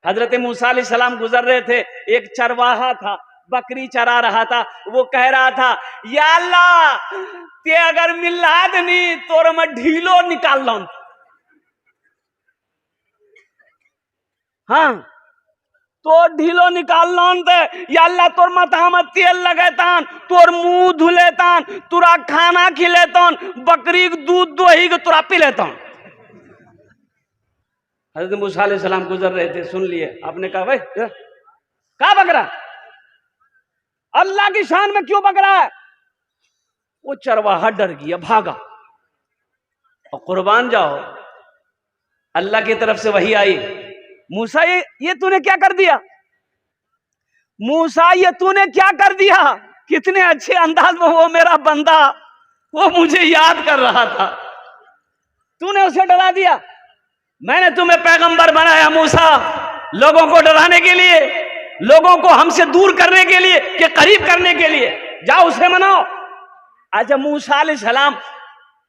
हजरत मूसा अलैहिस्सलाम गुजर रहे थे, एक चरवाहा था, बकरी चरा रहा था। वो कह रहा था, या अल्लाह ते अगर मिला दनी तो मैं ढीलो निकाल लो। हाँ, तो ढीलो निकाल लौन दे, या अल्लाह तोर माथा में तेल लगेतान, तोर मुंह धुलेतान, तुरा खाना खिलेतान, बकरी के दूध दोही के तुरा पी लेतान। हजरत मूसा अलैहिस्सलाम गुजर रहे थे, सुन लिए। आपने कहा, भाई क्या बकरा, अल्लाह की शान में क्यों बकरा है? वो चरवाहा डर गया, भागा। और कुर्बान जाओ, अल्लाह की तरफ से वही आई, मूसा ये तूने क्या कर दिया? मूसा ये तूने क्या कर दिया? कितने अच्छे अंदाज में वो मेरा बंदा, वो मुझे याद कर रहा था, तूने उसे डरा दिया। मैंने तुम्हें पैगंबर बनाया मूसा, लोगों को डराने के लिए, लोगों को हमसे दूर करने के लिए, कि करीब करने के लिए। जाओ उसे मनाओ। अच्छा, मूसा अलैहिस्सलाम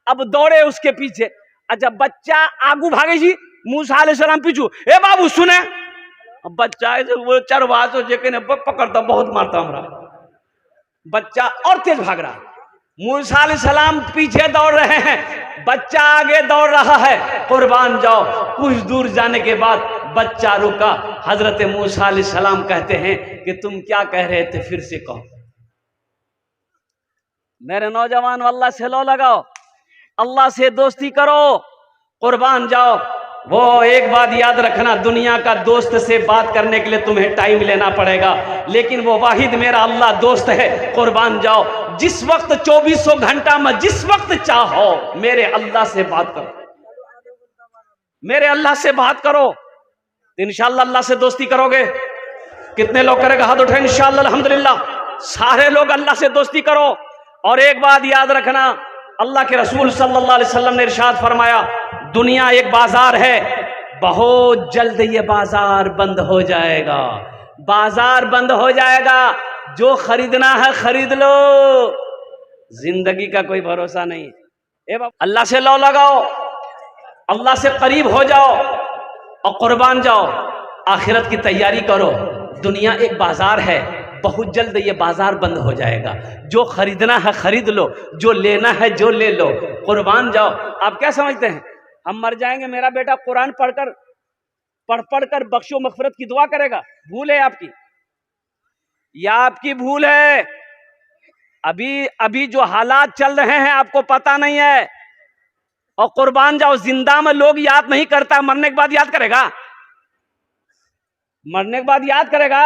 अब दौड़े उसके पीछे। अच्छा, बच्चा आगू भागे जी, मूसा अलैहिस्सलाम पीछू। ए बाबू सुने, बच्चा वो चरवाहा जेके पकड़ता, बहुत मारता हमरा। बच्चा और तेज भाग रहा, मूसा अलैहिस्सलाम पीछे दौड़ रहे हैं, बच्चा आगे दौड़ रहा है। कुर्बान जाओ, कुछ दूर जाने के बाद बच्चा रुका। हजरत मूसा अलैहिस्सलाम कहते हैं कि तुम क्या कह रहे थे, फिर से कहो। मेरे नौजवान, अल्लाह से लो लगाओ, अल्लाह से दोस्ती करो, कुर्बान जाओ। वो एक बात याद रखना, दुनिया का दोस्त से बात करने के लिए तुम्हें टाइम लेना पड़ेगा, लेकिन वो वाहिद मेरा अल्लाह दोस्त है। कुर्बान जाओ, जिस वक्त 2400 घंटा में जिस वक्त चाहो मेरे अल्लाह से बात करो, मेरे अल्लाह से बात करो, इंशाअल्लाह अल्लाह से दोस्ती करोगे। कितने लोग करेगा? हाथ उठाए इंशाअल्लाह, अल्हम्दुलिल्लाह। सारे लोग अल्लाह से दोस्ती करो। और एक बात याद रखना, अल्लाह के रसूल सल्लल्लाहु अलैहि वसल्लम ने इरशाद फरमाया, दुनिया एक बाजार है, बहुत जल्द ये बाजार बंद हो जाएगा, बाजार बंद हो जाएगा, जो खरीदना है खरीद लो, जिंदगी का कोई भरोसा नहीं। अल्लाह से लो लगाओ, अल्लाह से करीब हो जाओ और कुर्बान जाओ, आखिरत की तैयारी करो। दुनिया एक बाजार है, बहुत जल्द ये बाजार बंद हो जाएगा, जो खरीदना है खरीद लो, जो लेना है जो ले लो, कुर्बान जाओ। आप क्या समझते हैं हम मर जाएंगे, मेरा बेटा कुरान पढ़ कर बख्शो मगफिरत की दुआ करेगा? भूल है आपकी, या आपकी भूल है? अभी जो हालात चल रहे हैं आपको पता नहीं है। और कुर्बान जाओ, जिंदा में लोग याद नहीं करता, मरने के बाद याद करेगा? मरने के बाद याद करेगा?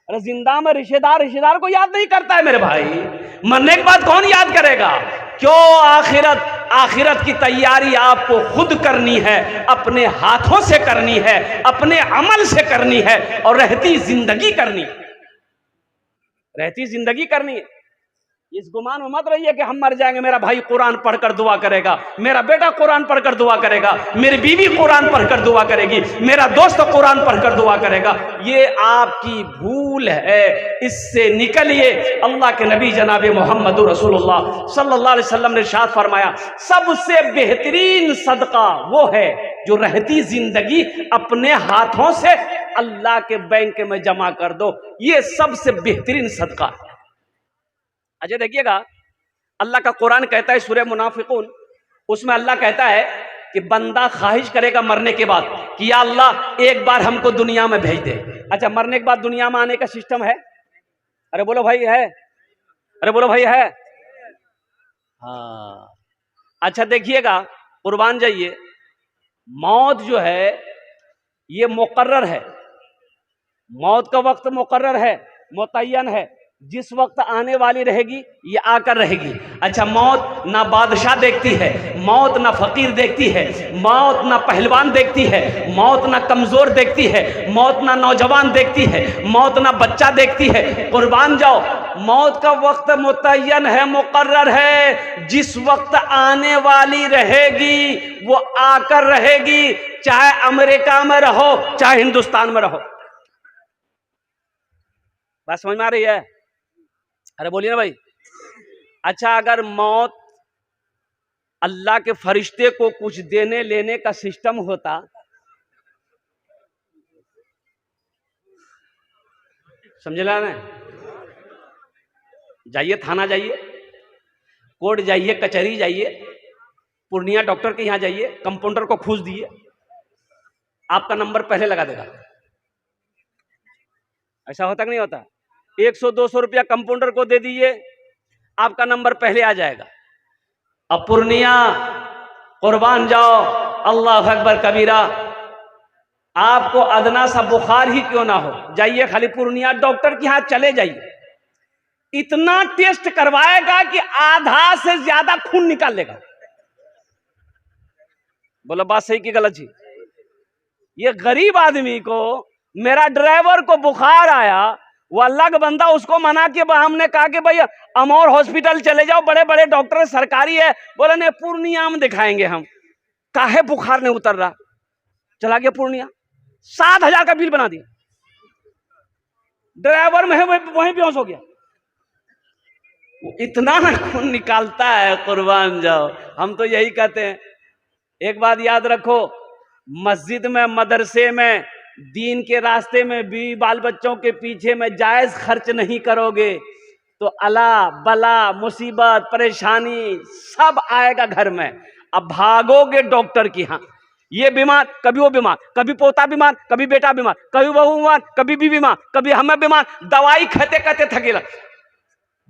अरे जिंदा में रिश्तेदार को याद नहीं करता है मेरे भाई, मरने के बाद कौन याद करेगा? क्यों? आखिरत की तैयारी आपको खुद करनी है, अपने हाथों से करनी है, अपने अमल से करनी है, और रहती जिंदगी करनी है। इस गुमान में मत रहिए कि हम मर जाएंगे, मेरा भाई कुरान पढ़कर दुआ करेगा, मेरा बेटा कुरान पढ़कर दुआ करेगा, मेरी बीवी कुरान पढ़कर दुआ करेगी, मेरा दोस्त कुरान पढ़कर दुआ करेगा। ये आपकी भूल है, इससे निकलिए। अल्लाह के नबी जनाब मोहम्मद रसूलुल्लाह सल्लल्लाहु अलैहि वसल्लम ने इरशाद फरमाया, सबसे बेहतरीन सदका वो है जो रहती जिंदगी अपने हाथों से अल्लाह के बैंक में जमा कर दो, ये सबसे बेहतरीन सदका है। अच्छा देखिएगा, अल्लाह का कुरान कहता है सूरह मुनाफिकून, उसमें अल्लाह कहता है कि बंदा ख्वाहिश करेगा मरने के बाद कि या अल्लाह एक बार हमको दुनिया में भेज दे। अच्छा, मरने के बाद दुनिया में आने का सिस्टम है? अरे बोलो भाई है? अरे बोलो भाई है? हाँ। अच्छा देखिएगा, कुर्बान जाइए, मौत जो है ये मुकर्रर है, मौत का वक्त मुकर्रर है, मुतय्यन है, जिस वक्त आने वाली रहेगी ये आकर रहेगी। अच्छा, मौत ना बादशाह देखती है, मौत ना फकीर देखती है, मौत ना पहलवान देखती है, मौत ना कमजोर देखती है, मौत ना नौजवान देखती है, मौत ना बच्चा देखती है। कुर्बान जाओ, मौत का वक्त मुतय्यन है, मुकर्रर है, जिस वक्त आने वाली रहेगी वो आकर रहेगी, चाहे अमेरिका में रहो चाहे हिंदुस्तान में रहो। बात समझ में आ रही है? अरे बोलिए ना भाई। अच्छा, अगर मौत अल्लाह के फरिश्ते को कुछ देने लेने का सिस्टम होता समझ ला ना? जाइए थाना, जाइए कोर्ट, जाइए कचहरी, जाइए पूर्णिया डॉक्टर के यहां जाइए, कंपाउंडर को खूस दिए, आपका नंबर पहले लगा देगा। ऐसा होता कि नहीं होता? 100-200 रुपया कंपाउंडर को दे दीजिए, आपका नंबर पहले आ जाएगा। अब पूर्णिया कुर्बान जाओ, अल्लाह अकबर कबीरा, आपको अदना सा बुखार ही क्यों ना हो, जाइए खाली पूर्णिया डॉक्टर के यहां चले जाइए, इतना टेस्ट करवाएगा कि आधा से ज्यादा खून निकाल लेगा। बोलो बात सही कि गलत जी? ये गरीब आदमी को, मेरा ड्राइवर को बुखार आया, वो अल्लाह का बंदा, उसको मना के हमने कहा कि भाई अमौर हॉस्पिटल चले जाओ, बड़े बड़े डॉक्टर सरकारी है, बोले नहीं पूर्णिया में दिखाएंगे हम। काहे बुखार नहीं उतर रहा, चला गया पूर्णिया, 7,000 का बिल बना दिया, ड्राइवर में है वहीं बेहोश हो गया। इतना ना खून निकालता है, कुर्बान जाओ। हम तो यही कहते हैं, एक बात याद रखो, मस्जिद में, मदरसे में, दीन के रास्ते में भी बाल बच्चों के पीछे में जायज खर्च नहीं करोगे तो अला बला मुसीबत परेशानी सब आएगा घर में। अब भागोगे डॉक्टर की, हाँ ये बीमार, कभी वो बीमार, कभी पोता बीमार, कभी बेटा बीमार, कभी बहू बीमार, कभी भी बीमार, कभी हमें बीमार, दवाई खाते खाते थकेला।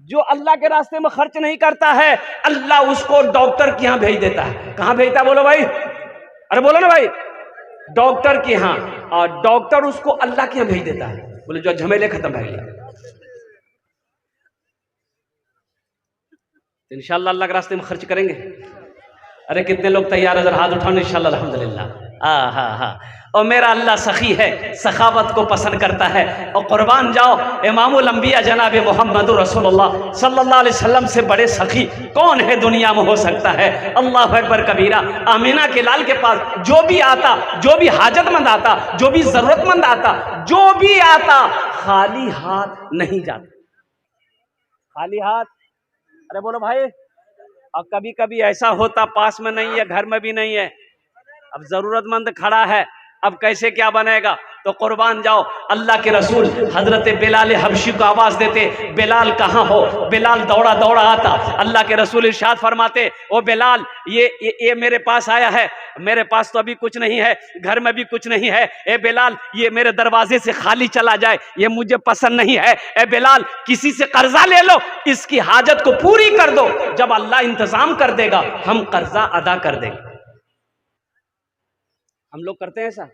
जो अल्लाह के रास्ते में खर्च नहीं करता है, अल्लाह उसको डॉक्टर के यहां भेज देता है। कहां भेजता है बोलो भाई? अरे बोलो ना भाई, डॉक्टर के यहां, और डॉक्टर उसको अल्लाह के यहां भेज देता है। बोले जो झमेले खत्म हो गया, तो इंशाल्लाह अल्लाह के रास्ते में खर्च करेंगे। अरे कितने लोग तैयार है, जरा हाथ उठाओ इंशाल्लाह अल्हम्दुलिल्लाह। हाँ, और मेरा अल्लाह सखी है, सखावत को पसंद करता है। और कुर्बान जाओ, इमामुल अंबिया जनाब मोहम्मद रसूलुल्लाह सल्लल्लाहु अलैहि वसल्लम से बड़े सखी कौन है दुनिया में हो सकता है? अल्लाह अकबर कबीरा। आमीना के लाल के पास जो भी आता, जो भी हाजतमंद आता, जो भी जरूरतमंद आता, जो भी आता, खाली हाथ नहीं जाता, खाली हाथ। अरे बोलो भाई, और कभी कभी ऐसा होता पास में नहीं है, घर में भी नहीं है, अब जरूरतमंद खड़ा है, अब कैसे क्या बनेगा? तो कुर्बान जाओ, अल्लाह के रसूल हजरत बिलाल हबशी को आवाज देते, बिलाल कहाँ हो? बिलाल दौड़ा दौड़ा आता, अल्लाह के रसूल इरशाद फरमाते, ओ बिलाल ये मेरे पास आया है, मेरे पास तो अभी कुछ नहीं है, घर में भी कुछ नहीं है, ए बिलाल ये मेरे दरवाजे से खाली चला जाए, ये मुझे पसंद नहीं है। ए बिलाल किसी से कर्जा ले लो, इसकी हाजत को पूरी कर दो, जब अल्लाह इंतजाम कर देगा हम कर्जा अदा कर देंगे। हम लोग करते हैं ऐसा?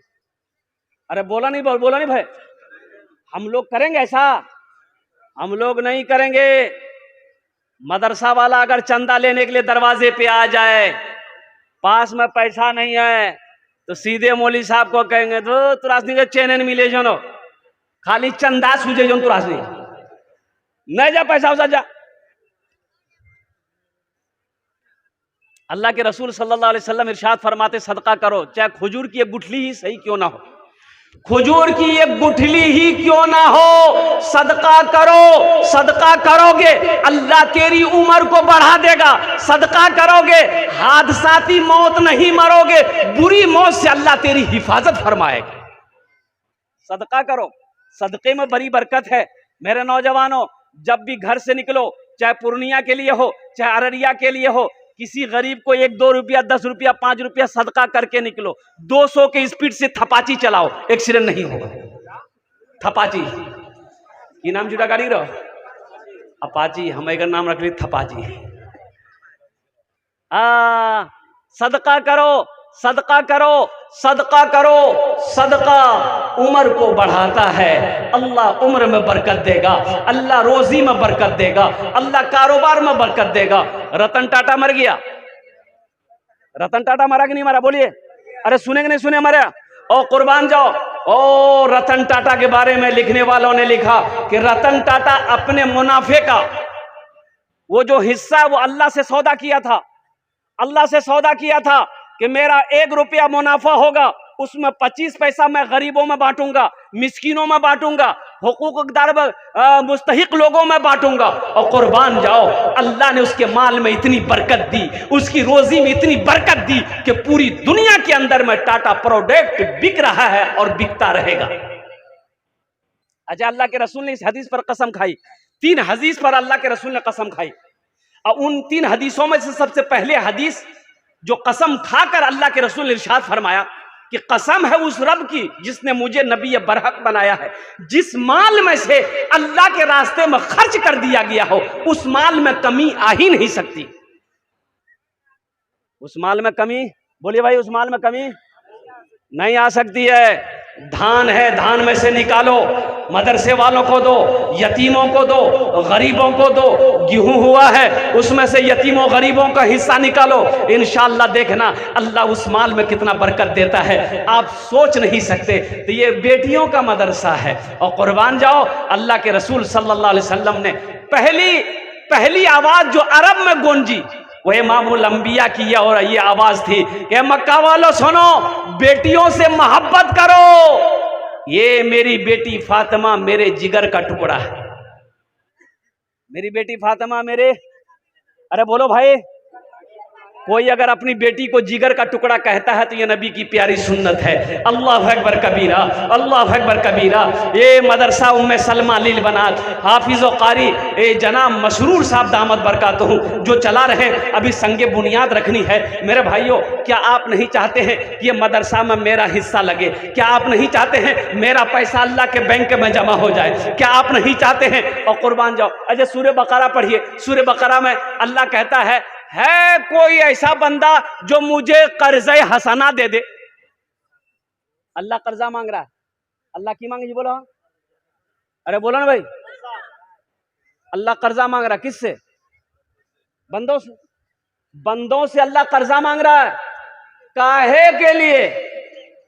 अरे बोला नहीं भाई, हम लोग करेंगे ऐसा? हम लोग नहीं करेंगे। मदरसा वाला अगर चंदा लेने के लिए दरवाजे पे आ जाए, पास में पैसा नहीं है, तो सीधे मौली साहब को कहेंगे तो तुरासनी के चैनन मिले जो, खाली चंदा सूझे जो तुरासनी नहीं जा पैसा उसा जा। अल्लाह के रसूल सल्लल्लाहु अलैहि वसल्लम इरशाद फरमाते, सदका करो, चाहे खजूर की एक गुठली ही सही क्यों ना हो, खजूर की एक गुठली ही क्यों ना हो, सदका करो। सदका करोगे अल्लाह तेरी उम्र को बढ़ा देगा, सदका करोगे हादसाती मौत नहीं मरोगे, बुरी मौत से अल्लाह तेरी हिफाजत फरमाएगा। सदका करो, सदके में बड़ी बरकत है। मेरे नौजवानों, जब भी घर से निकलो, चाहे पूर्णिया के लिए हो, चाहे अररिया के लिए हो, किसी गरीब को 1-2 रुपया, 10 रुपया, 5 रुपया सदका करके निकलो। 200 के स्पीड से थपाची चलाओ, एक्सीडेंट नहीं होगा। थपाची की नाम जुड़ा गाड़ी रहो, अपाची, हम एक नाम रख ली थपाची। सदका करो, सदका करो, सदका करो। सदका उम्र को बढ़ाता है, अल्लाह उम्र में बरकत देगा, अल्लाह रोजी में बरकत देगा, अल्लाह कारोबार में बरकत देगा। रतन टाटा मर गया, रतन टाटा मरा कि नहीं मरा? बोलिए। अरे सुने कि नहीं सुने? मरा। ओ कुर्बान जाओ, ओ रतन टाटा के बारे में लिखने वालों ने लिखा कि रतन टाटा अपने मुनाफे का वो जो हिस्सा है वो अल्लाह से सौदा किया था, अल्लाह से सौदा किया था कि मेरा 1 रुपया मुनाफा होगा, उसमें 25 पैसा मैं गरीबों में बांटूंगा, मिस्किनों में बांटूंगा, हुकूकदार मुस्तहिक लोगों में बांटूंगा। और कुर्बान जाओ, अल्लाह ने उसके माल में इतनी बरकत दी, उसकी रोजी में इतनी बरकत दी कि पूरी दुनिया के अंदर में टाटा प्रोडक्ट बिक रहा है और बिकता रहेगा। अच्छा, अल्लाह के रसूल ने इस हदीस पर कसम खाई, 3 हदीस पर अल्लाह के रसूल ने कसम खाई, और उन 3 हदीसों में से सबसे पहले हदीस जो कसम खाकर अल्लाह के रसूल ने इरशाद फरमाया कि कसम है उस रब की जिसने मुझे नबी बरहक बनाया है, जिस माल में से अल्लाह के रास्ते में खर्च कर दिया गया हो उस माल में कमी आ ही नहीं सकती। उस माल में कमी, बोलिए भाई, उस माल में कमी नहीं आ सकती है। धान है, धान में से निकालो, मदरसे वालों को दो, यतीमों को दो, गरीबों को दो। गेहूं हुआ है, उसमें से यतीमों गरीबों का हिस्सा निकालो, इंशाअल्लाह देखना अल्लाह उस माल में कितना बरकत देता है, आप सोच नहीं सकते। तो ये बेटियों का मदरसा है। और कुर्बान जाओ, अल्लाह के रसूल सल्लल्लाहु अलैहि वसल्लम ने पहली आवाज जो अरब में गूंजी वह इमामुल अंबिया की है, और ये आवाज थी कि मक्का वालों सुनो, बेटियों से मोहब्बत करो, ये मेरी बेटी फातिमा मेरे जिगर का टुकड़ा है। मेरी बेटी फातिमा मेरे, अरे बोलो भाई, कोई अगर अपनी बेटी को जिगर का टुकड़ा कहता है तो ये नबी की प्यारी सुन्नत है। अल्लाह अकबर कबीरा, अल्लाह अकबर कबीरा। ये मदरसा उम्मे सलमा लिल बनात हाफिज व कारी जनाब मसरूर साहब दामद बरकातहू जो चला रहे, अभी संगे बुनियाद रखनी है। मेरे भाइयों, क्या आप नहीं चाहते हैं कि ये मदरसा में मेरा हिस्सा लगे? क्या आप नहीं चाहते हैं मेरा पैसा अल्लाह के बैंक में जमा हो जाए? क्या आप नहीं चाहते हैं? और कुर्बान जाओ, अच्छा सूरह बकरा पढ़िए। सूरह बकरा में अल्लाह कहता है कोई ऐसा बंदा जो मुझे कर्ज़े हसना दे दे। अल्लाह कर्जा मांग रहा है, अल्लाह की मांगी? बोलो, अरे बोलो ना भाई, अल्लाह कर्जा मांग रहा है किससे? बंदों से। बंदों से अल्लाह कर्जा मांग रहा है, काहे के लिए?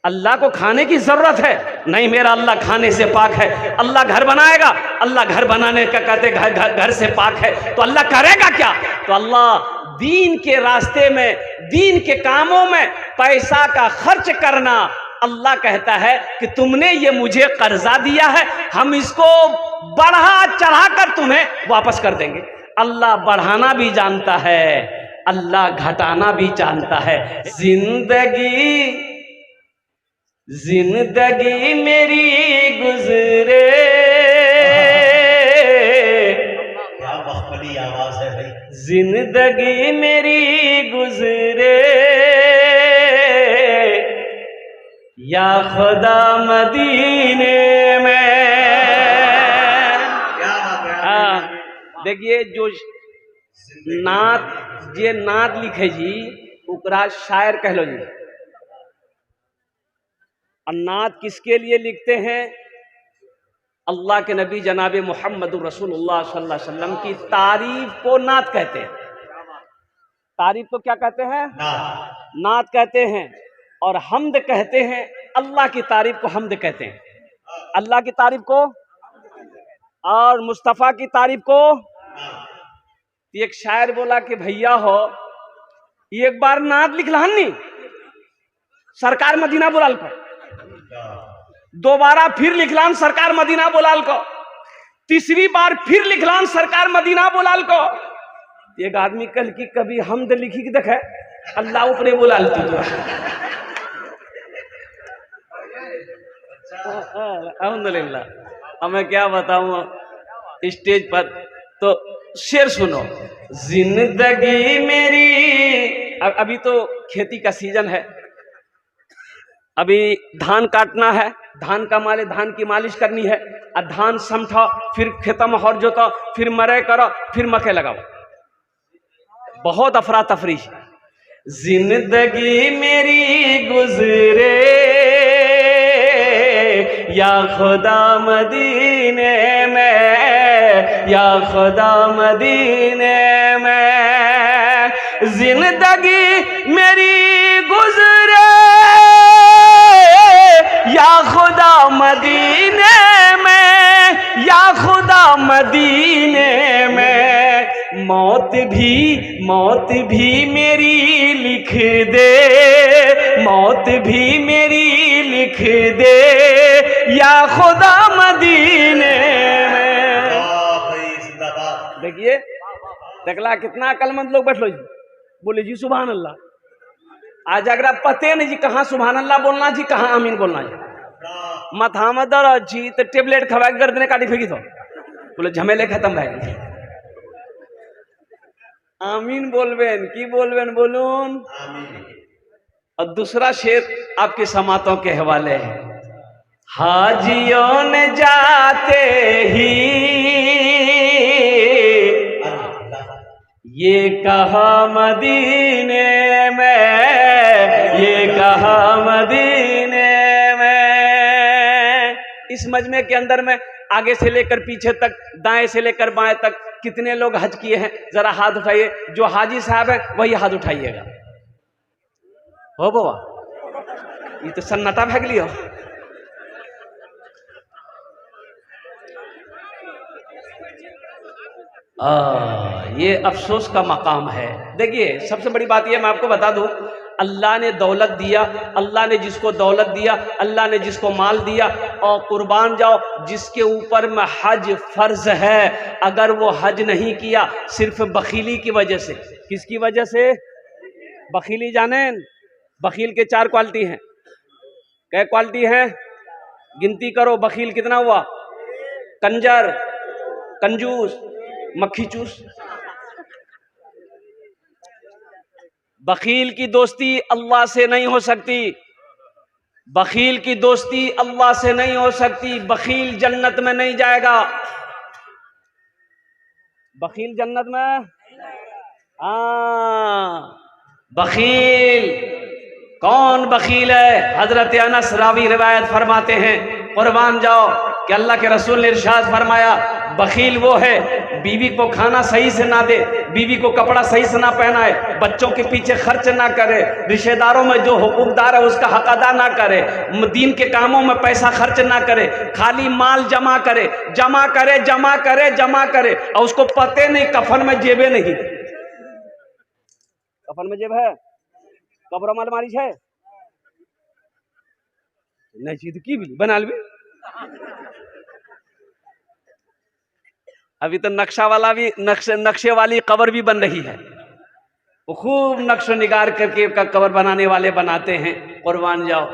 अल्लाह को खाने की जरूरत है? नहीं, मेरा अल्लाह खाने से पाक है। अल्लाह घर बनाएगा, अल्लाह घर बनाने का कहते घर से पाक है, तो अल्लाह करेगा क्या? तो अल्लाह दीन के रास्ते में, दीन के कामों में पैसा का खर्च करना, अल्लाह कहता है कि तुमने ये मुझे कर्जा दिया है, हम इसको बढ़ा चढ़ाकर तुम्हें वापस कर देंगे। अल्लाह बढ़ाना भी जानता है, अल्लाह घटाना भी जानता है। जिंदगी मेरी गुजरे, क्या बड़ी आवाज है भाई। जिंदगी मेरी गुजरे या खुदा मदीने में। देखिए, जो नात ये नात लिखे जी, उकरा शायर कह लो जी। और नात किसके लिए लिखते हैं? अल्लाह के नबी जनाब मोहम्मद रसूलुल्लाह सल्लल्लाहु अलैहि वसल्लम की तारीफ को नात कहते हैं। तारीफ को क्या कहते हैं? नात कहते हैं। और हम्द कहते हैं, अल्लाह की तारीफ को हम्द कहते हैं। अल्लाह की तारीफ को और मुस्तफ़ा की तारीफ को। एक शायर बोला कि भैया हो, एक बार नात लिखलान नहीं, सरकार मदीना बुलाल को, दोबारा फिर लिखलान सरकार मदीना बुलाल को, तीसरी बार फिर लिखलान सरकार मदीना बुलाल को। एक आदमी कल की कभी हमद लिखी कि देखे अल्लाह ऊपरे बुलालती तो अल्हम्दुलिल्लाह। मैं क्या बताऊं स्टेज पर, तो शेर सुनो। जिंदगी मेरी, अभी तो खेती का सीजन है, अभी धान काटना है, धान का माले, धान की मालिश करनी है, और धान समठो, फिर खेतों में हर जोतो, फिर मरे करो, फिर मक्के लगाओ, बहुत अफरा तफरी। जिंदगी मेरी गुजरे या खुदा मदीने में, या खुदा मदीने में। जिंदगी मेरी गुजरे या खुदा मदीने में, या खुदा मदीने में। मौत भी मेरी लिख दे, मौत भी मेरी लिख दे या खुदा मदीने में। देखिए, देखला कितना अक्लमंद लोग बैठ लो जी, बोले जी सुभान अल्लाह। आज अगर आप पते नहीं जी कहाँ सुभान अल्लाह बोलना जी, कहाँ आमीन बोलना जी। माथा में दर्द छी तो टेबलेट खवा के गर्दने काटी फेंकी तो बोले झमेले खत्म भाई। आमीन बोलबेन की बोलबेन बोलून। और दूसरा शेर आपके समातों के हवाले है। हाजियों ने जाते ही ये कहा मदीने में, ये कहा मदीने में। इस मजमे के अंदर में आगे से लेकर पीछे तक, दाएं से लेकर बाएं तक कितने लोग हज किए हैं जरा हाथ उठाइए। जो हाजी साहब है वही हाथ उठाइएगा। हो बाबा ये तो सन्नाटा भाग लियो। ये अफसोस का मकाम है। देखिए सबसे बड़ी बात ये मैं आपको बता दूं, अल्लाह ने दौलत दिया, अल्लाह ने जिसको दौलत दिया, अल्लाह ने जिसको माल दिया, और कुर्बान जाओ जिसके ऊपर में हज फर्ज है, अगर वो हज नहीं किया सिर्फ बखीली की वजह से। किसकी वजह से? बखीली। जाने बखील के 4 क्वालिटी हैं। क्या क्वालिटी है? गिनती करो। बखील कितना हुआ? कंजर, कंजूस, मक्खी चूस। बखील की दोस्ती अल्लाह से नहीं हो सकती। बखील की दोस्ती अल्लाह से नहीं हो सकती। बखील जन्नत में नहीं जाएगा। बखील जन्नत में, हाँ बखील कौन बखील है? हजरत अनस रावी रिवायत फरमाते हैं, कुर्बान जाओ कि अल्लाह के रसूल ने इरशाद फरमाया, बखील वो है बीवी को खाना सही से ना दे, बीवी को कपड़ा सही से ना पहनाए, बच्चों के पीछे खर्च ना करे, रिश्तेदारों में जो हुकूकदार है उसका हक अदा ना करे, दीन के कामों में पैसा खर्च ना करे, खाली माल जमा करे, जमा करे, जमा करे, जमा करे, और उसको पते नहीं कफन में जेबे नहीं। कफन में जेब है? कब्र में अलमारी है? नहीं चीज की भी बना ली। अभी तो नक्शा वाला भी नक्शे वाली कब्र भी बन रही है। वो खूब नक्शो निगार करके का कब्र बनाने वाले बनाते हैं। कुर्बान जाओ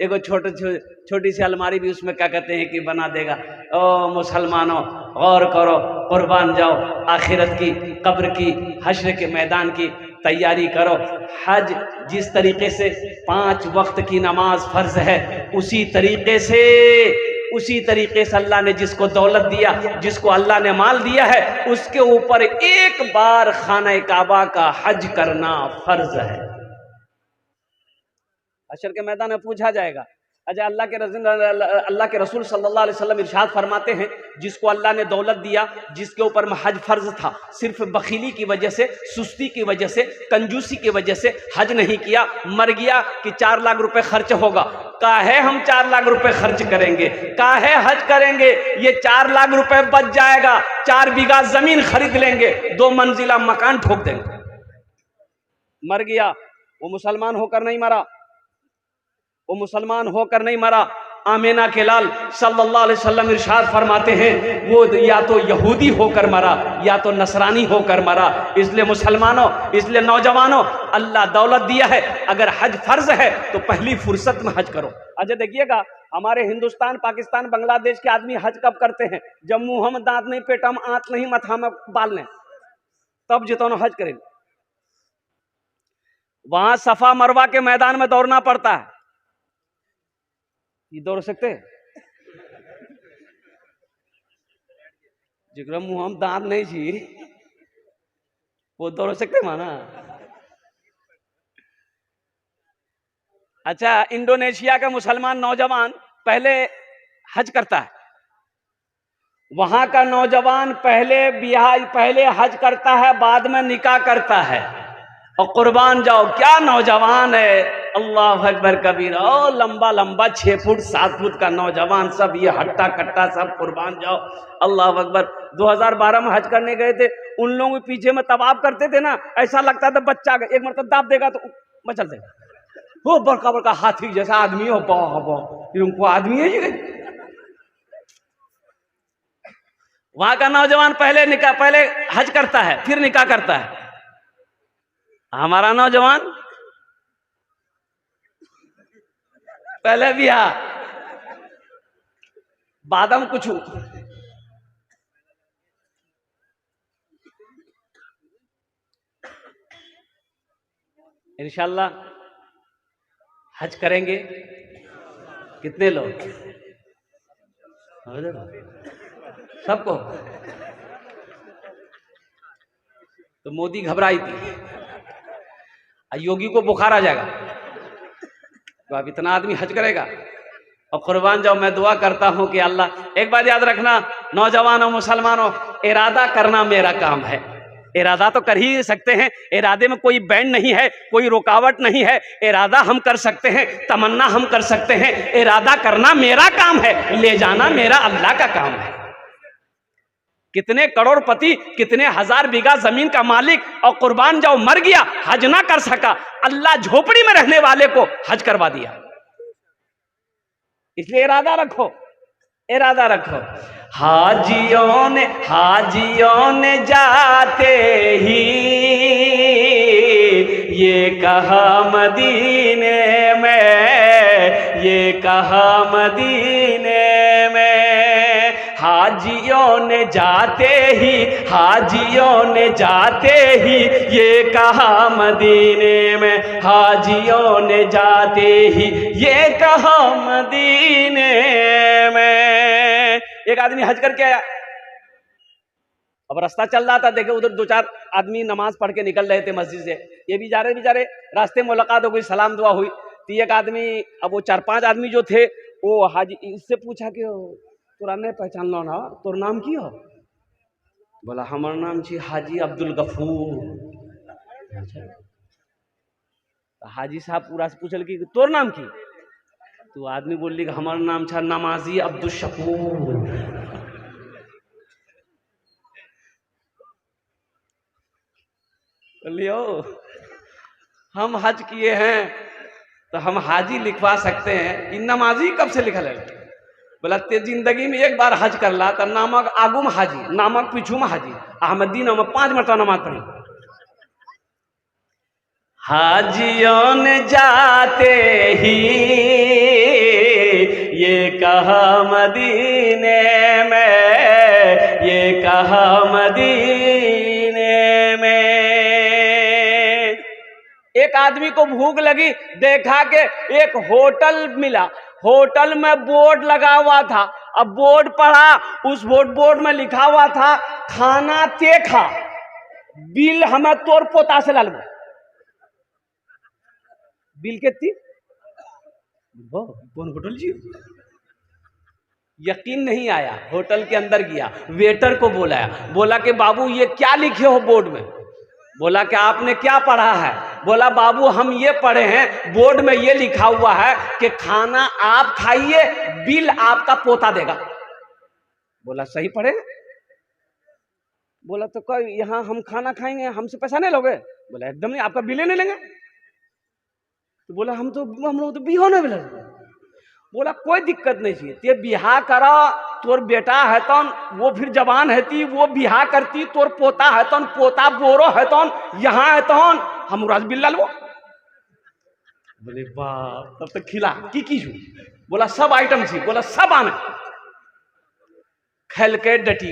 एगो छोटी सी अलमारी भी उसमें क्या कहते हैं कि बना देगा। ओ मुसलमानों गौर करो, कुर्बान जाओ आखिरत की, कब्र की, हश्र के मैदान की तैयारी करो। हज जिस तरीके से 5 वक्त की नमाज फर्ज है, उसी तरीके से अल्लाह ने जिसको दौलत दिया, जिसको अल्लाह ने माल दिया है, उसके ऊपर एक बार खाना काबा का हज करना फर्ज है। हश्र के मैदान में पूछा जाएगा। अच्छा अल्लाह के रसूल सल्लल्लाहु अलैहि वसल्लम इरशाद फरमाते हैं, जिसको अल्लाह ने दौलत दिया, जिसके ऊपर हज फर्ज था, सिर्फ बखीली की वजह से, सुस्ती की वजह से, कंजूसी की वजह से हज नहीं किया, मर गया कि 4 लाख रुपए खर्च होगा। काहे हम 4 लाख रुपए खर्च करेंगे? काहे हज करेंगे? ये 4 लाख रुपए बच जाएगा, 4 बीघा जमीन खरीद लेंगे, 2 मंजिला मकान ठोक देंगे। मर गया, वो मुसलमान होकर नहीं मरा, वो मुसलमान होकर नहीं मरा। आमीना के लाल सल्लल्लाहु अलैहि वसल्लम इरशाद फरमाते हैं, वो या तो यहूदी होकर मरा या तो नसरानी होकर मरा। इसलिए मुसलमानों, इसलिए नौजवानों, अल्लाह दौलत दिया है, अगर हज फर्ज है तो पहली फुर्सत में हज करो। अच्छा देखिएगा, हमारे हिंदुस्तान, पाकिस्तान, बांग्लादेश के आदमी हज कब करते हैं? जब मुंह में दांत नहीं, पेटा में आंत नहीं, मथा में बाल नहीं, तब जितनो हज करेंगे। वहां सफा मरवा के मैदान में दौड़ना पड़ता है। ये दौड़ सकते? जिक्र मुंह हम दांत नहीं छी, वो दौड़ सकते माना। अच्छा इंडोनेशिया का मुसलमान नौजवान पहले हज करता है। वहां का नौजवान पहले हज करता है, बाद में निकाह करता है। और कुर्बान जाओ क्या नौजवान है, अल्लाह अकबर कबीरा। ओ लंबा लंबा 6 फुट 7 फुट का नौजवान, सब ये हट्टा कट्टा सब, कुर्बान जाओ अल्लाह अकबर। 2012 में हज करने गए थे, उन लोगों के पीछे में तवाफ करते थे ना, ऐसा लगता था बच्चा एक मतलब दाब देगा तो मचल देगा। वो बड़का बड़का हाथी जैसा आदमी हो, उनको आदमी है ये। वहां का नौजवान पहले हज करता है, फिर निकाह करता है। हमारा नौजवान पहले ब्याह बादम कुछ इंशाल्लाह हज करेंगे। कितने लोग? सबको? तो मोदी घबराई थी, योगी को बुखार आ जाएगा तो अब इतना आदमी हज करेगा। और कुर्बान जाओ, मैं दुआ करता हूं कि अल्लाह, एक बात याद रखना नौजवानों मुसलमानों, इरादा करना मेरा काम है। इरादा तो कर ही सकते हैं, इरादे में कोई बैंड नहीं है, कोई रुकावट नहीं है। इरादा हम कर सकते हैं, तमन्ना हम कर सकते हैं, इरादा करना मेरा काम है, ले जाना मेरा अल्लाह का काम है। कितने करोड़पति, कितने हजार बीघा जमीन का मालिक, और कुर्बान जाओ मर गया, हज ना कर सका, अल्लाह झोपड़ी में रहने वाले को हज करवा दिया। इसलिए इरादा रखो, इरादा रखो। हाजियों ने जाते ही ये कहा मदीने में, ये कहा मदीने में। हाजियों ने जाते ही, हाजियों ने जाते ही ये कहा मदीने में, हाजियों ने जाते ही ये कहा मदीने में। एक आदमी हज करके आया, अब रास्ता चल रहा था, देखे उधर दो चार आदमी नमाज पढ़ के निकल रहे थे मस्जिद से, ये भी जा रहे बेचारे, रास्ते में मुलाकात हो गई, सलाम दुआ हुई। तो एक आदमी, अब वो 4-5 आदमी जो थे, वो हाजी इससे पूछा कि तोरा नहीं पहचान लो ना, तोर नाम की हो? बोला हमार नाम छी हाजी अब्दुल गफूर। तो हाजी साहब पूरा से पूछल कि तोर नाम की? तो आदमी बोली कि हमार नाम छा नमाजी अब्दुल शकूर। बोलियो हम हज किए हैं तो हम हाजी लिखवा सकते हैं, इन नमाजी कब से लिखल है? बोला ते जिंदगी में एक बार हज कर ला तो नामक आगू में हाजी, नामक पीछू में हाजी। अहमदीन में 5 मरतबा नमाज पढ़ी। हाजियों ने जाते ही ये कहा मदीने में, ये कहा मदीने में। एक आदमी को भूख लगी, देखा कि एक होटल मिला, होटल में बोर्ड लगा हुआ था। अब बोर्ड पढ़ा, उस बोर्ड में लिखा हुआ था खाना तीखा, बिल हमें तोर पोता से लाल। बिल कितनी? कौन होटल जी? यकीन नहीं आया, होटल के अंदर गया, वेटर को बुलाया, बोला कि बाबू ये क्या लिखे हो बोर्ड में? बोला कि आपने क्या पढ़ा है? बोला बाबू हम ये पढ़े हैं, बोर्ड में ये लिखा हुआ है कि खाना आप खाइए, बिल आपका पोता देगा। बोला सही पढ़े? बोला तो कोई यहाँ हम खाना खाएंगे, हमसे पैसा नहीं लोगे? बोला एकदम नहीं, आपका बिल नहीं लेंगे। तो बोला हम लोग तो बिहो नहीं मिला। बोला कोई दिक्कत नहीं चाहिए, ते बिहा करा, तोर बेटा है तो वो फिर जवान है ती, वो बिहा करती, तोर पोता है तो पोता बोरो है तो यहाँ है तो हम राज बिल्ला लो। बोले बाप, तब तक खिला की छू? बोला सब आइटम थी। बोला सब आने खेल के डटी,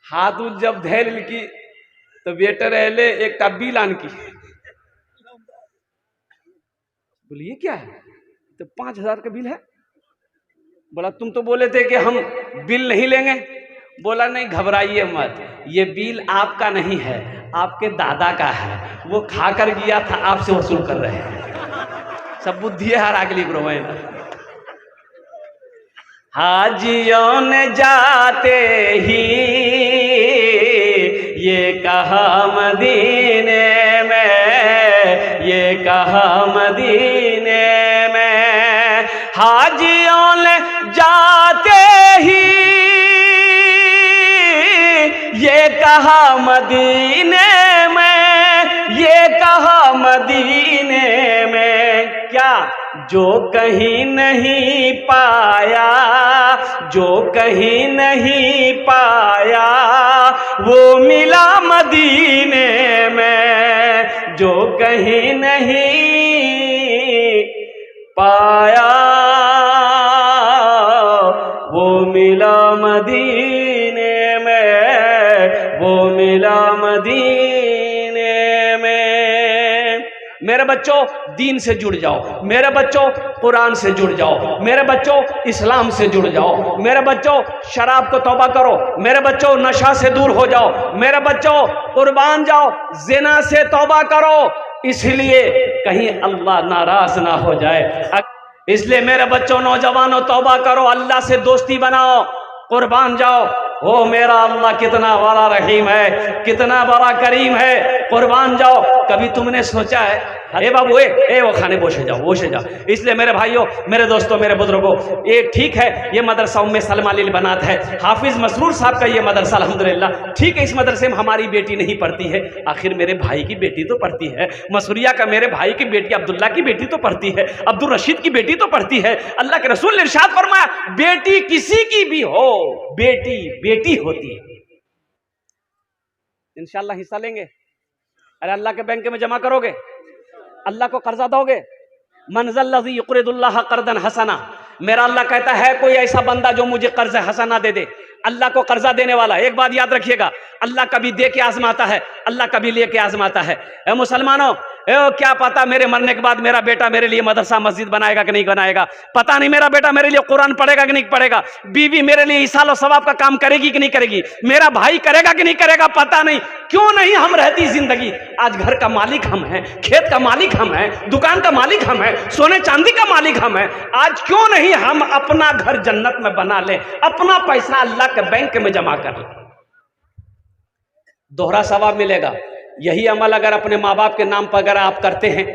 हाथ उठ जब धैल की तो वेटर एले एक बिल आन की। बोलिए क्या है? तो 5,000 का बिल है। बोला तुम तो बोले थे कि हम बिल नहीं लेंगे। बोला नहीं घबराइए मत, ये बिल आपका नहीं है, आपके दादा का है, वो खा कर गया था, आपसे वसूल कर रहे हैं। सब बुद्धि है हर अगली ग्रोह। हाजियों ने जाते ही ये कहा मदीने में, ये कहा मदीने में। हाजियों ने जाते ही ये कहा मदीने में, ये कहा मदीने में। क्या जो कहीं नहीं पाया, जो कहीं नहीं पाया वो मिला मदीने में, जो कहीं नहीं पाया वो मिला मदीने में, वो मिला मदीने में। मेरे बच्चों दीन से जुड़ जाओ, मेरे बच्चों कुरान से जुड़ जाओ, मेरे बच्चों इस्लाम से जुड़ जाओ, मेरे बच्चों शराब को तौबा करो, मेरे बच्चों नशा से दूर हो जाओ, मेरे बच्चों कुर्बान जाओ, जिना से तौबा करो, इसलिए कहीं अल्लाह नाराज ना हो जाए। इसलिए मेरे बच्चों नौजवानों तौबा करो, अल्लाह से दोस्ती बनाओ, कुर्बान जाओ। ओ मेरा अल्लाह कितना बड़ा रहीम है, कितना बड़ा करीम है, कुर्बान जाओ। कभी तुमने सोचा है, अरे बाबू ए वो खाने बोशे जाओ, बोशे जाओ। इसलिए मेरे भाइयों, मेरे दोस्तों, मेरे बुजुर्गों, ये ठीक है, ये मदरसा उम्मे सलमा लिल बनात है, हाफिज मसरूर साहब का ये मदरसा अल्हम्दुलिल्लाह। ठीक है, इस मदरसे में हमारी बेटी नहीं पढ़ती है, आखिर मेरे भाई की बेटी तो पढ़ती है, मसूरिया का मेरे भाई की बेटी अब्दुल्ला की बेटी तो पढ़ती है, अब्दुल रशीद की बेटी तो पढ़ती है। अल्लाह के रसूल ने इरशाद फरमाया, बेटी किसी की भी हो, बेटी बेटी होती है। इंशाअल्लाह हिस्सा लेंगे। अरे अल्लाह के बैंक में जमा करोगे, अल्लाह को कर्जा दोगे। मनज़ल्लज़ी युक़रिदुल्लाह क़र्ज़न हसना, मेरा अल्लाह कहता है कोई ऐसा बंदा जो मुझे कर्ज हसना दे दे, अल्लाह को कर्जा देने वाला। एक बात याद रखिएगा, अल्लाह कभी दे के आजमाता है, अल्लाह कभी ले के आजमाता है। ए मुसलमानों, क्या पता मेरे मरने के बाद मेरा बेटा मेरे लिए मदरसा मस्जिद बनाएगा कि नहीं बनाएगा, पता नहीं मेरा बेटा मेरे लिए कुरान पढ़ेगा कि नहीं पढ़ेगा, बीवी मेरे लिए इसाल और सवाब का काम करेगी कि नहीं करेगी, मेरा भाई करेगा कि नहीं करेगा, पता नहीं। क्यों नहीं हम रहती जिंदगी। आज घर का मालिक हम हैं, खेत का मालिक हम हैं, दुकान का मालिक हम हैं, सोने चांदी का मालिक हम हैं। आज क्यों नहीं हम अपना घर जन्नत में बना लें, अपना पैसा अल्लाह के बैंक में जमा कर लें, दोहरा सवाब मिलेगा। यही अमल अगर अपने माँ बाप के नाम पर अगर आप करते हैं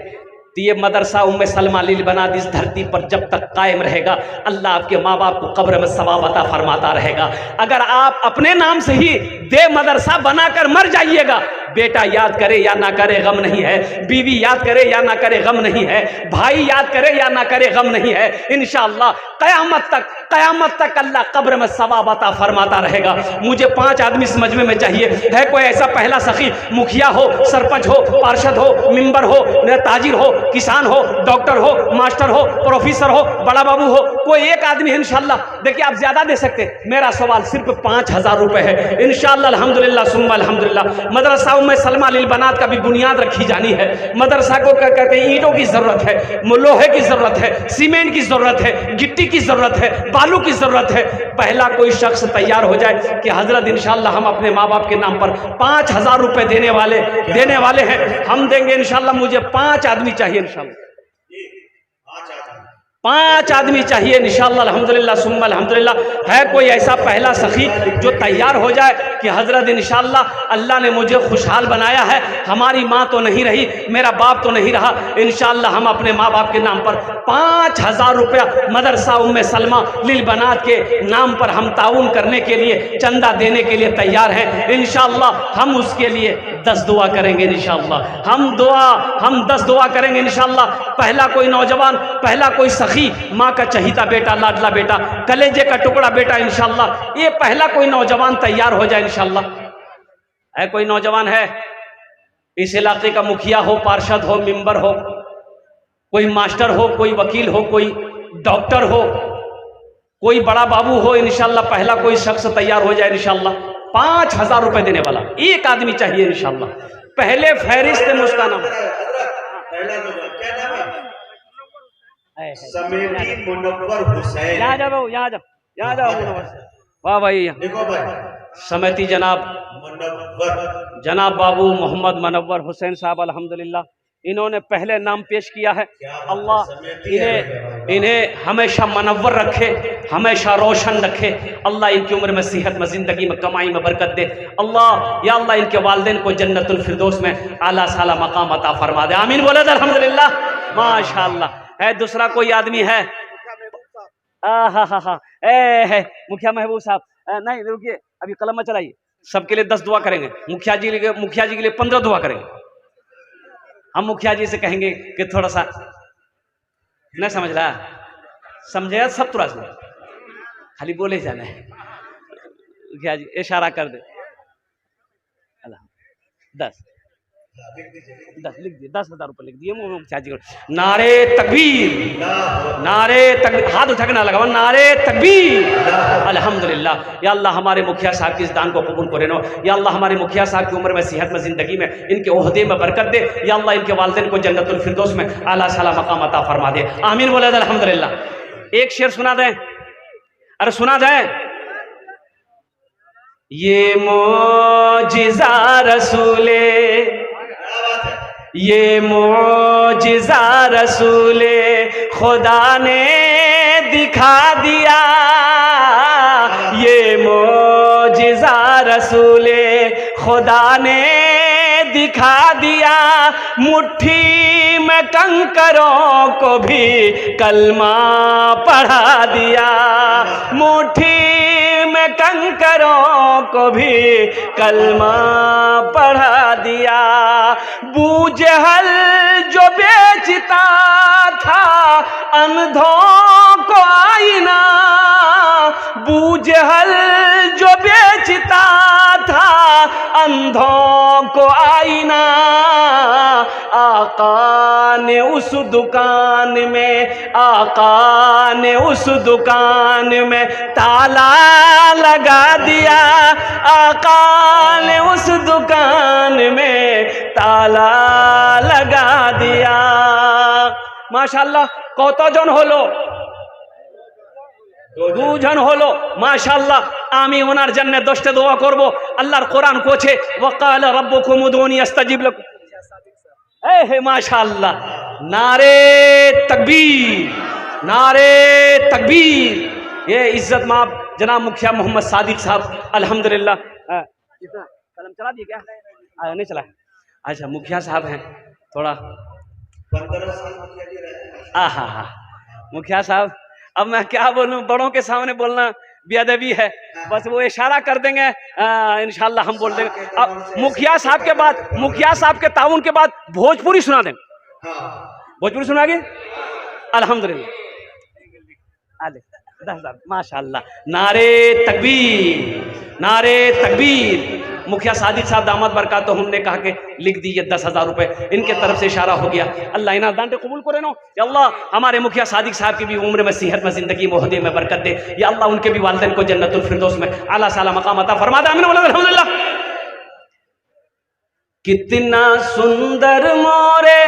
तो ये मदरसा उम्मे सलमा लिल बनात इस धरती पर जब तक कायम रहेगा, अल्लाह आपके माँ बाप को कब्र में सवाब अता फरमाता रहेगा। अगर आप अपने नाम से ही दे मदरसा बनाकर मर जाइएगा, बेटा याद करे या ना करे गम नहीं है, बीवी याद करे या ना करे गम नहीं है, भाई याद करे या ना करे गम नहीं है। इंशाअल्लाह क़यामत तक अल्लाह कब्र में सवाब अता फरमाता रहेगा। मुझे 5 आदमी इस मजमे में चाहिए। है कोई ऐसा पहला सखी, मुखिया हो, सरपंच हो, पार्षद हो, मेंबर हो, ताजिर हो, किसान हो, डॉक्टर हो, मास्टर हो, प्रोफेसर हो, बड़ा बाबू हो, कोई एक आदमी है इंशाअल्लाह। देखिए आप ज्यादा दे सकते, मेरा सवाल सिर्फ 5000 रुपए है। इंशाअल्लाह अल्हम्दुलिल्लाह सुम्मा अल्हम्दुलिल्लाह मदरसा उम्मे सलमा लिल बनात का भी बुनियाद रखी जानी है। मदरसा को कहते हैं ईंटों की जरूरत है, लोहे की जरूरत है, सीमेंट की जरूरत है, गिट्टी की जरूरत है, बालू की जरूरत है। पहला कोई शख्स तैयार हो जाए कि हजरत इंशाअल्लाह हम अपने माँ बाप के नाम पर 5000 रुपए देने वाले हैं, हम देंगे इंशाअल्लाह। मुझे 5 आदमी चाहिए इंशाअल्लाह, 5 आदमी चाहिए इंशाअल्लाह अल्हम्दुलिल्लाह सुम्मा अल्हम्दुलिल्लाह। है कोई ऐसा पहला सखी जो तैयार हो जाए कि हजरत इंशाअल्लाह अल्लाह ने मुझे खुशहाल बनाया है, हमारी माँ तो नहीं रही, मेरा बाप तो नहीं रहा, इंशाअल्लाह हम अपने माँ बाप के नाम पर 5000 रुपया मदरसा उम्मे सलमा लिल बनात के नाम पर हम ताउन करने के लिए, चंदा देने के लिए तैयार हैं। इंशाअल्लाह हम उसके लिए 10 दुआ करेंगे इंशाअल्लाह। हम 10 दुआ करेंगे इंशाअल्लाह। पहला कोई नौजवान, पहला कोई सखी, माँ का चहीता बेटा, लाडला बेटा, कलेजे का टुकड़ा बेटा, इंशाअल्लाह ये पहला कोई नौजवान तैयार हो जाए इंशाअल्लाह। है कोई नौजवान है इस इलाके का, मुखिया हो, पार्षद हो, मेंबर हो, कोई मास्टर हो, कोई वकील हो, कोई डॉक्टर हो, कोई बड़ा बाबू हो, इंशाअल्लाह पहला कोई शख्स तैयार हो जाए इंशाअल्लाह। 5000 रुपए देने वाला एक आदमी चाहिए इंशाअल्लाह। पहले फहरिस्त मुस्काना समेटी मुनव्वर हुसैन, यहाँ जाओ, यहाँ जाओ। वाह भाई, देखो भाई, समेती जनाब मुनव्वर बाबू मोहम्मद मुनव्वर हुसैन साहब अल्हम्दुलिल्लाह, इन्होंने पहले नाम पेश किया है। अल्लाह इन्हें हमेशा मुनव्वर रखे, हमेशा रोशन रखे। अल्लाह इनकी उम्र में, सेहत में, जिंदगी में, कमाई में बरकत दे। अल्लाह या अल्लाह इनके वालिदैन को जन्नतुल फिरदौस में आला साला मकाम अता फरमा दे। आमीन बोले अल्हम्दुलिल्लाह माशाअल्लाह। है दूसरा कोई आदमी है? हा है मुखिया महबूब साहब। नहीं रुकिए, अभी कलम में चलाइए। सबके लिए 10 दुआ करेंगे, मुखिया जी के लिए 15 दुआ करेंगे। हम मुखिया जी से कहेंगे कि थोड़ा सा नहीं समझ रहा, समझे सब तुरा समझ, खाली बोले जाना है। मुखिया जी इशारा कर दे। 10 लिख दिए 10,000 रुपये लिख दिए चाची को। नारे तकबीर, नारे तकबीर, हाथ उठा के ना लगाओ, नारे तकबीर। अल्हम्दुलिल्लाह। या अल्लाह हमारे मुखिया साहब की इस दान को कबूल करे नो। या अल्लाह हमारे मुखिया साहब की उम्र में, सेहत में, जिंदगी में, इनके ओहदे में बरकत दे। या अल्लाह इनके वालिदैन को जन्नतुल फिरदौस में आला साला मकाम अता फरमा दे। आमीन बोले अल्हम्दुलिल्लाह। एक शेर सुना दें, अरे सुना दें। ये मोजिज़ा रसूले, ये मोजिज़ा रसूले खुदा ने दिखा दिया, ये मोजिज़ा रसूले खुदा ने दिखा दिया। मुट्ठी में कंकरों को भी कलमा पढ़ा दिया, मुट्ठी में कंकरों को भी कलमा पढ़ा दिया। बूजहल जो बेचता था अंधों को आईना, बूजहल जो बेचता था अंधों को आईना, आका ने उस दुकान में, आका ने उस दुकान में ताला लगा दिया, आका ने उस दुकान में ताला लगा दिया। माशाल्लाह কতজন হলো? দুজন হলো। মাশাআল্লাহ। আমি ওনার জন্য 10টা দোয়া করব। আল্লাহর কোরআন কোছে ওয়াকালা রাব্বুকুম উদউনি আস্তাজিব লাকুম। হে মাশাআল্লাহ। नारे तकबीर, नारे तकबीर। ये इज्जत माब जनाब मुखिया मोहम्मद सादिक साहब अल्हम्दुलिल्लाह। कितना कलम चला दिए क्या? नहीं चला। अच्छा मुखिया साहब हैं थोड़ा 15 साल मुखिया जी रहे। आहा मुखिया साहब, अब मैं क्या बोलूं, बड़ों के सामने बोलना बेअदबी है, बस वो इशारा कर देंगे इंशाल्लाह हम बोल देंगे। अब मुखिया साहब के बाद, मुखिया साहब के ताउन के बाद भोजपुरी सुना देंगे। भोजपुरी सुनागे अल्हम्दुलिल्लाह। 10,000 माशाल्लाह। नारे तकबीर, नारे तकबीर। मुखिया सादिक साहब दामद बरकात, तो हमने कहा कि लिख दीजिए 10,000 रुपए, इनके तरफ से इशारा हो गया। अल्लाह इना दान कबूल करे नो। या अल्लाह हमारे मुखिया सादिक साहब की भी उम्र में, सेहत में, जिंदगी में, ओहदे में बरकत दे। या अल्लाह उनके भी वालिदैन को जन्नतुल फिरदौस में आला साला मकाम अता फरमा दे। आमीन अल्हम्दुलिल्लाह। कितना सुंदर मोरे,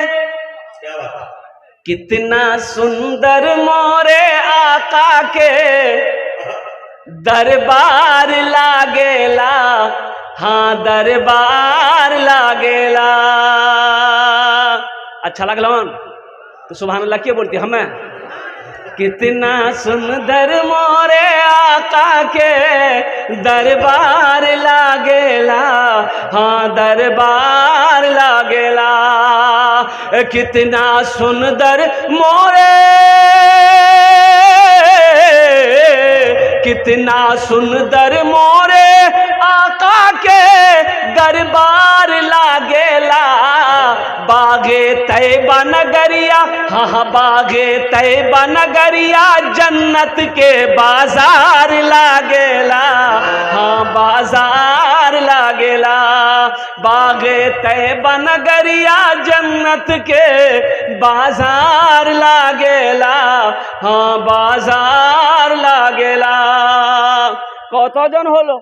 कितना सुंदर मोरे आका के दरबार लागेला, हाँ दरबार लागेला। अच्छा लगला तो सुभान अल्लाह क्यों बोलती हमें? कितना सुंदर मोरे आका के दरबार लागेला, हाँ दरबार लागेला। कितना सुंदर मोरे, कितना सुंदर मोरे आका के दरबार लागेला। बागे तैबा नगरिया, हाँ बागे तैबा नगरिया जन्नत के बाजार लागेला, हाँ बाजार लागेला। बागे तैबा नगरिया जन्नत के बाजार लागेला, हाँ बाजार लागेला। কতজন হলো?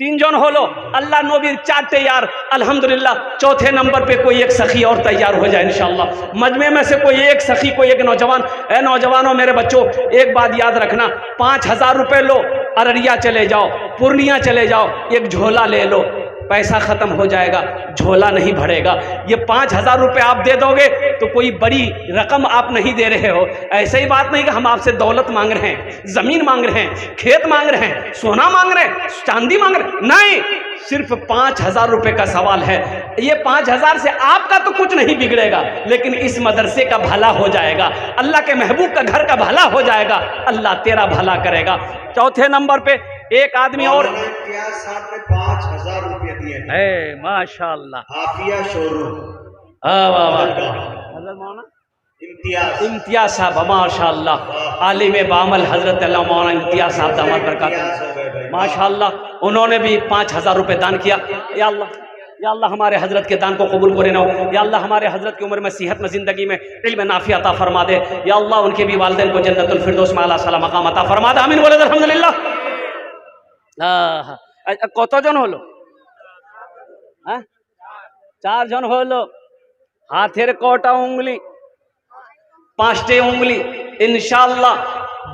3 जन होलो। अल्लाह नबीर 4 तैयार अल्हम्दुलिल्लाह। चौथे नंबर पे कोई एक सखी और तैयार हो जाए इंशाअल्लाह। मजमे में से कोई एक सखी, कोई एक नौजवान। ए नौजवानों मेरे बच्चों, एक बात याद रखना, 5,000 रुपए लो, अररिया चले जाओ, पूर्णिया चले जाओ, एक झोला ले लो, पैसा खत्म हो जाएगा, झोला नहीं भरेगा। ये 5,000 रुपए आप दे दोगे तो कोई बड़ी रकम आप नहीं दे रहे हो। ऐसे ही बात नहीं कि हम आपसे दौलत मांग रहे हैं, जमीन मांग रहे हैं, खेत मांग रहे हैं, सोना मांग रहे हैं, चांदी मांग रहे हैं, नहीं, सिर्फ 5,000 रुपए का सवाल है। ये 5,000 से आपका तो कुछ नहीं बिगड़ेगा, लेकिन इस मदरसे का भला हो जाएगा, अल्लाह के महबूब का घर का भला हो जाएगा, अल्लाह तेरा भला करेगा। चौथे नंबर पे एक आदमी और 5,000 रुपये दिए है माशाअल्लाह। आफिया शोरूम, इम्तियाज साहब माशाअल्लाह, आलिम बामल हजरत मौलाना इम्तियाज साहब दामद बरकात माशाअल्लाह, उन्होंने भी 5,000 रुपये दान किया। या अल्लाह, या अल्लाह हमारे हजरत के दान को कबूल करे ना। या अल्लाह हमारे हजरत की उम्र में सेहत में ज़िंदगी में इल्म नाफी अता फरमा दे। या अल्लाह उनके भी वालिदैन को जन्नतुल फिरदौस में आला साला मकाम अता फरमा दे। आमीन बोले अल्हम्दुलिल्लाह। কতজন হলো? হ্যাঁ, 4 জন হলো। হাতের কটা উঙ্গলি? 5টে উঙ্গলি। इंशाअल्लाह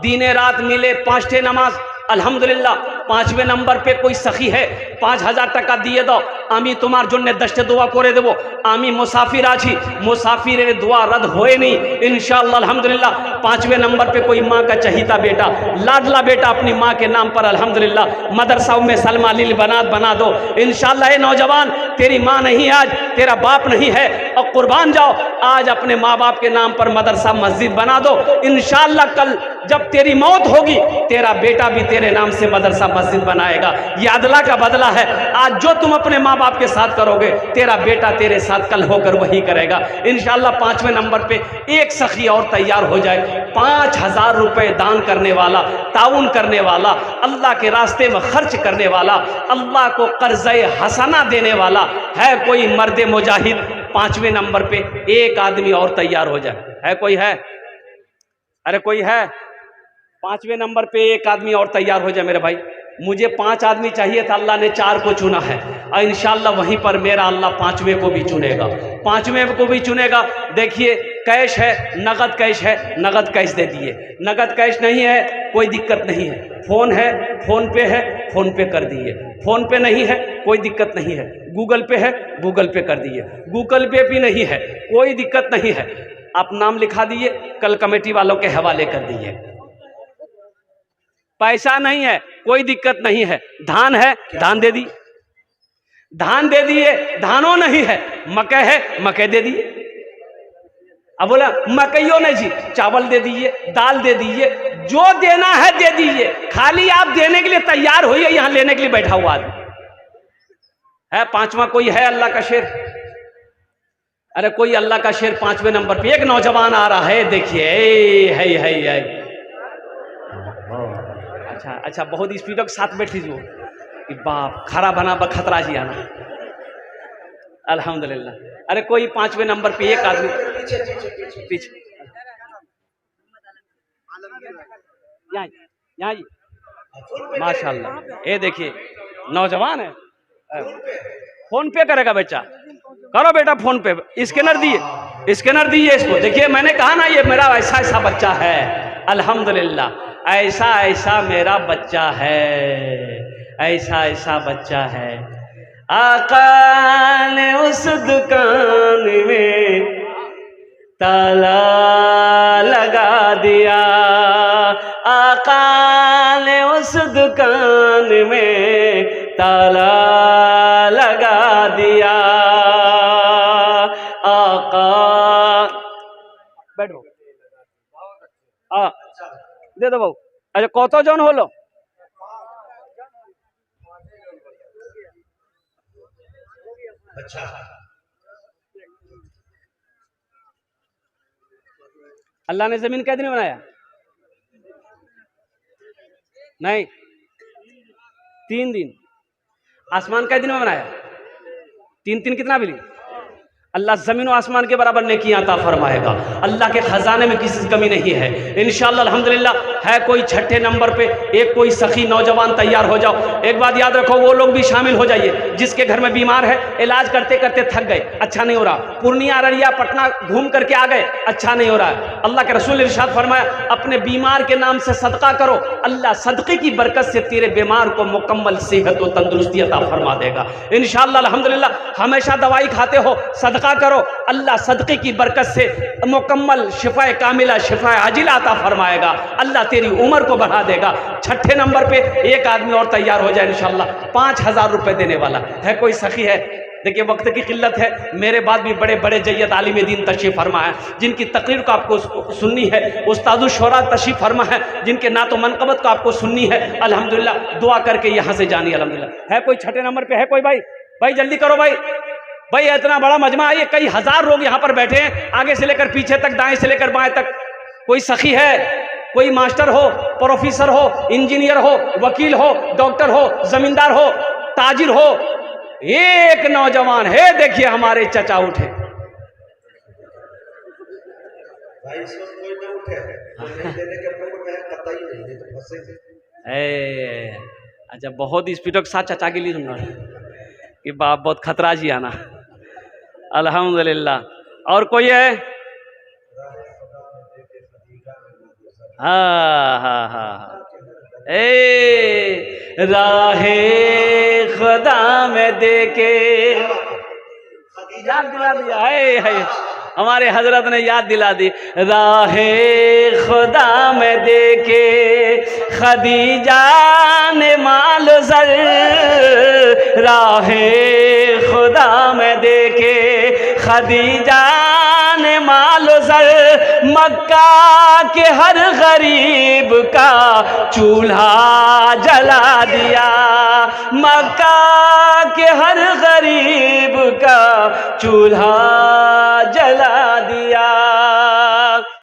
दिने रात मिले 5টে नमाज अल्हम्दुलिल्लाह। 5वें नंबर पे कोई सखी है 5000 টাকা দিয়ে দাও, আমি তোমার জন্য 10টে দোয়া করে দেব। আমি मुसाफिर আছি, मुसाफिर दुआ रद्द होए नहीं इंशाअल्लाह अल्हम्दुलिल्लाह। 5वें नंबर पे कोई माँ का चहीता बेटा, लाडला बेटा अपनी माँ के नाम पर अल्हम्दुलिल्लाह मदरसाओं में सलमा लिल बनात बना दो इंशाअल्लाह। ए नौजवान, तेरी माँ नहीं आज, तेरा बाप नहीं है, और कुर्बान जाओ आज अपने माँ बाप के नाम पर मदरसा मस्जिद बना दो इंशाअल्लाह। कल जब तेरी मौत होगी तेरा बेटा भी तेरे नाम से मदरसा मस्जिद बनाएगा। ये अदला का बदला है। आज जो तुम अपने माँ बाप के साथ करोगे तेरा बेटा तेरे साथ कल होकर वही करेगा इंशाअल्लाह। 5वें नंबर पे एक सखी और तैयार हो जाए, 5000 रुपए दान करने वाला, ताउन करने वाला, अल्लाह के रास्ते में खर्च करने वाला, अल्लाह को कर्ज़े हसना देने वाला है कोई मर्द मुजाहिद। 5वें नंबर पे एक आदमी और तैयार हो जाए। है कोई? है? अरे कोई है? 5वें नंबर पे एक आदमी और तैयार हो जाए मेरे भाई। मुझे 5 आदमी चाहिए था, अल्लाह ने 4 को चुना है और इंशाअल्लाह वहीं पर मेरा अल्लाह 5वें को भी चुनेगा, 5वें को भी चुनेगा। देखिए कैश है, नगद कैश है, नगद कैश दे दिए। नगद कैश नहीं है कोई दिक्कत नहीं है, फ़ोन है, फ़ोन पे है, फ़ोन पे कर दिए। फ़ोन पे नहीं है कोई दिक्कत नहीं है, गूगल पे है, गूगल पे कर दिए। गूगल पे भी नहीं है कोई दिक्कत नहीं है, आप नाम लिखा दिए, कल कमेटी वालों के हवाले कर दिए। पैसा नहीं है कोई दिक्कत नहीं है, धान है धान दे दिए, धान दे दिए। धानों नहीं है, मकई है मकई दे दिए। अब बोला मकईयो नहीं जी, चावल दे दिए, दाल दे दिए, जो देना है दे दीजिए, खाली आप देने के लिए तैयार होइए, यहां लेने के लिए बैठा हुआ आदमी है। 5वां कोई है अल्लाह का शेर? अरे कोई अल्लाह का शेर 5वें नंबर पे एक नौजवान आ रहा है, देखिए है। अच्छा बहुत स्पीड के साथ बैठी जो कि बाप खरा बना बखतरा जी आना अल्हम्दुलिल्लाह। अरे कोई 5वें नंबर पे एक आदमी पीछे यहाँ जी माशाल्लाह। ये देखिए नौजवान है, फोन पे करेगा बच्चा, करो बेटा फोन पे, स्कैनर दिए, स्कैनर दिए इसको। देखिए मैंने कहा ना ये मेरा ऐसा ऐसा बच्चा है अल्हम्दुलिल्लाह, ऐसा ऐसा मेरा बच्चा है, ऐसा ऐसा बच्चा है। आका ने उस दुकान में ताला लगा दिया, आका ने उस दुकान में ताला लगा दिया। आका बैठो दे दो बाबू। अच्छा কতজন হলো? अच्छा अल्लाह ने जमीन कै दिन में बनाया? नहीं 3 दिन। आसमान कै दिन में बनाया? 3 कितना मिली? अल्लाह ज़मीन और आसमान के बराबर नेकियां अता फरमाएगा। अल्लाह के ख़जाने में किसी कमी नहीं है इंशाअल्लाह अल्हम्दुलिल्लाह। है कोई 6ठे नंबर पे एक कोई सखी नौजवान तैयार हो जाओ। एक बात याद रखो, वो लोग भी शामिल हो जाइए जिसके घर में बीमार है, इलाज करते करते थक गए, अच्छा नहीं हो रहा, पूर्णिया अररिया पटना घूम करके आ गए, अच्छा नहीं हो रहा है। अल्लाह के रसूल ने इरशाद फरमाया अपने बीमार के नाम से सदका करो, अल्लाह सदक़े की बरकत से तेरे बीमार को मुकम्मल सेहत और तंदुरुस्ती अता फरमा देगा इंशाअल्लाह अल्हम्दुलिल्लाह। हमेशा दवाई खाते हो, सदका करो, अल्लाह सदक़े की बरकत से मुकम्मल शिफाए कामिला शिफाए आजिला अता फरमाएगा, अल्लाह तेरी उम्र को बढ़ा देगा। 6ठे नंबर पे एक आदमी और तैयार हो जाए इंशाअल्लाह, 5000 रुपए देने वाला है। कोई सखी है? देखिए वक्त की किल्लत है, मेरे बाद भी बड़े बड़े जय्यद आलिम दीन तशरीफ़ फरमा है, जिनकी तकरीर को आपको सुननी है, उस्तादु शोरा तशरीफ़ फरमा है, जिनके नातो मनकबत को आपको सुननी है अल्हम्दुलिल्लाह। दुआ करके यहाँ से जानी अल्हम्दुलिल्लाह। है कोई 6ठे नंबर पे? है कोई भाई? भाई जल्दी करो भाई, भाई इतना बड़ा मजमा है, कई हजार लोग यहाँ पर बैठे हैं, आगे से लेकर पीछे तक, दाएं से लेकर बाएं तक। कोई सखी है? कोई मास्टर हो, प्रोफेसर हो, इंजीनियर हो, वकील हो, डॉक्टर हो, जमींदार हो, ताजिर हो, एक नौजवान है, देखिए हमारे चचा उठे। भाई इसमें कोई ना उठे, नहीं देने के मूड में है, कतई नहीं तो फंसेंगे। अच्छा, बहुत स्पीडों के साथ चचा के लिए सुना कि बाप बहुत खतरा जी आना। अल्हम्दुलिल्लाह। और कोई है? हाँ हाँ हाँ हाँ। राहे खुदा में देके याद दिला दिया है, हमारे हजरत ने याद दिला दी। राहे खुदा में देके खदीजा ने माल सर, राहे खुदा में देके खदीजा ने माल सर, मक्का के हर गरीब का चूल्हा जला दिया, मक्का के हर गरीब का चूल्हा जला दिया।